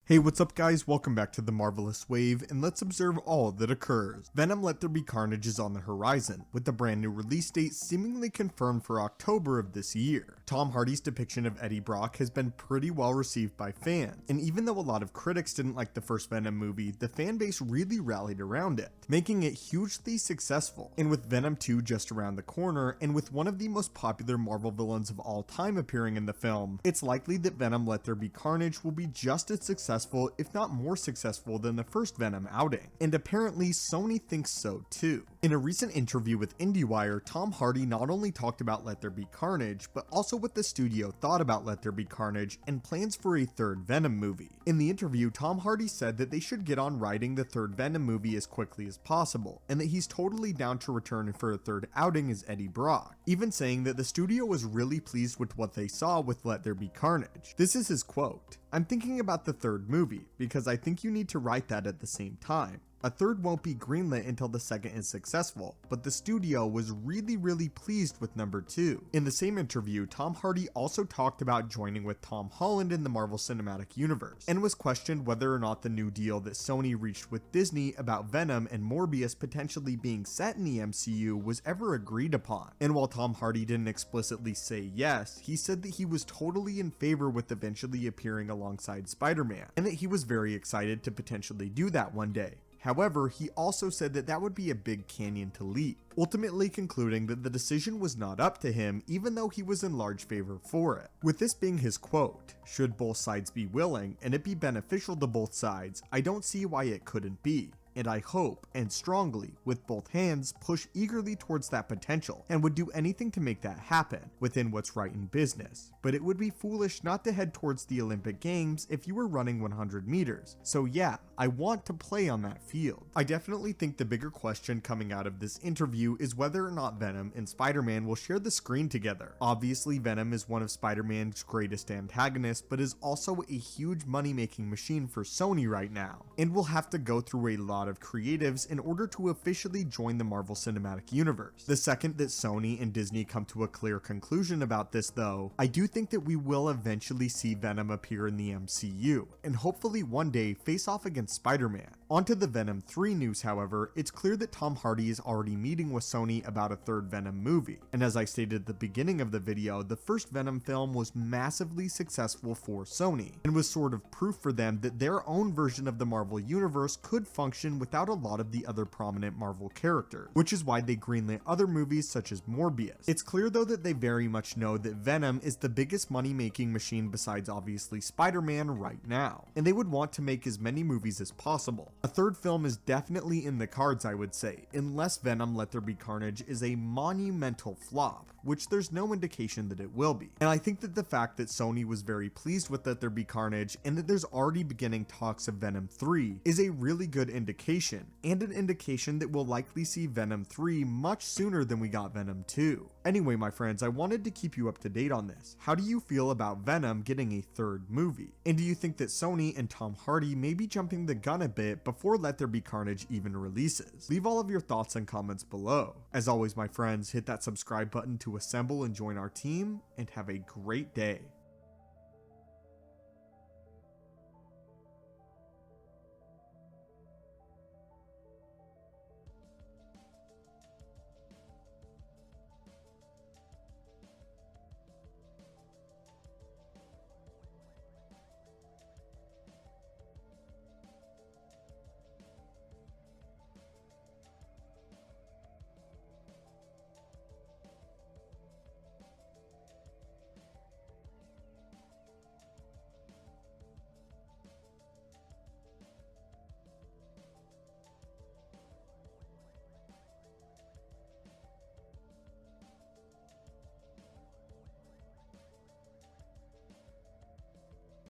Hey, what's up guys? Welcome back to the Marvelous Wave, and let's observe all that occurs. Venom Let There Be Carnage is on the horizon, with the brand new release date seemingly confirmed for October of this year. Tom Hardy's depiction of Eddie Brock has been pretty well received by fans, and even though a lot of critics didn't like the first Venom movie, the fan base really rallied around it, making it hugely successful. And with Venom 2 just around the corner, and with one of the most popular Marvel villains of all time appearing in the film, it's likely that Venom Let There Be Carnage will be just as successful, if not more successful, than the first Venom outing, and apparently Sony thinks so too. In a recent interview with IndieWire, Tom Hardy not only talked about Let There Be Carnage, but also what the studio thought about Let There Be Carnage and plans for a third Venom movie. In the interview, Tom Hardy said that they should get on writing the third Venom movie as quickly as possible, and that he's totally down to return for a third outing as Eddie Brock, even saying that the studio was really pleased with what they saw with Let There Be Carnage. This is his quote: "I'm thinking about the third movie, because I think you need to write that at the same time. A third won't be greenlit until the second is successful, but the studio was really pleased with number 2. In the same interview, Tom Hardy also talked about joining with Tom Holland in the Marvel Cinematic Universe, and was questioned whether or not the new deal that Sony reached with Disney about Venom and Morbius potentially being set in the MCU was ever agreed upon. And while Tom Hardy didn't explicitly say yes, he said that he was totally in favor with eventually appearing alongside Spider-Man, and that he was very excited to potentially do that one day. However, he also said that that would be a big canyon to leap, ultimately concluding that the decision was not up to him, even though he was in large favor for it. With this being his quote, "Should both sides be willing, and it be beneficial to both sides, I don't see why it couldn't be. And I hope, and strongly, with both hands, push eagerly towards that potential, and would do anything to make that happen, within what's right in business. But it would be foolish not to head towards the Olympic Games if you were running 100 meters. So yeah, I want to play on that field." I definitely think the bigger question coming out of this interview is whether or not Venom and Spider-Man will share the screen together. Obviously, Venom is one of Spider-Man's greatest antagonists, but is also a huge money-making machine for Sony right now, and will have to go through a lot of creatives in order to officially join the Marvel Cinematic Universe. The second that Sony and Disney come to a clear conclusion about this though, I do think that we will eventually see Venom appear in the MCU, and hopefully one day face off against Spider-Man. Onto the Venom 3 news however, it's clear that Tom Hardy is already meeting with Sony about a third Venom movie, and as I stated at the beginning of the video, the first Venom film was massively successful for Sony, and was sort of proof for them that their own version of the Marvel Universe could function without a lot of the other prominent Marvel characters, which is why they greenlit other movies such as Morbius. It's clear though that they very much know that Venom is the biggest money-making machine besides obviously Spider-Man right now, and they would want to make as many movies as possible. A third film is definitely in the cards, I would say, unless Venom Let There Be Carnage is a monumental flop, which there's no indication that it will be. And I think that the fact that Sony was very pleased with Let There Be Carnage, and that there's already beginning talks of Venom 3, is a really good indication, and an indication that we'll likely see Venom 3 much sooner than we got Venom 2. Anyway, my friends, I wanted to keep you up to date on this. How do you feel about Venom getting a third movie? And do you think that Sony and Tom Hardy may be jumping the gun a bit before Let There Be Carnage even releases? Leave all of your thoughts and comments below. As always, my friends, hit that subscribe button to assemble and join our team, and have a great day.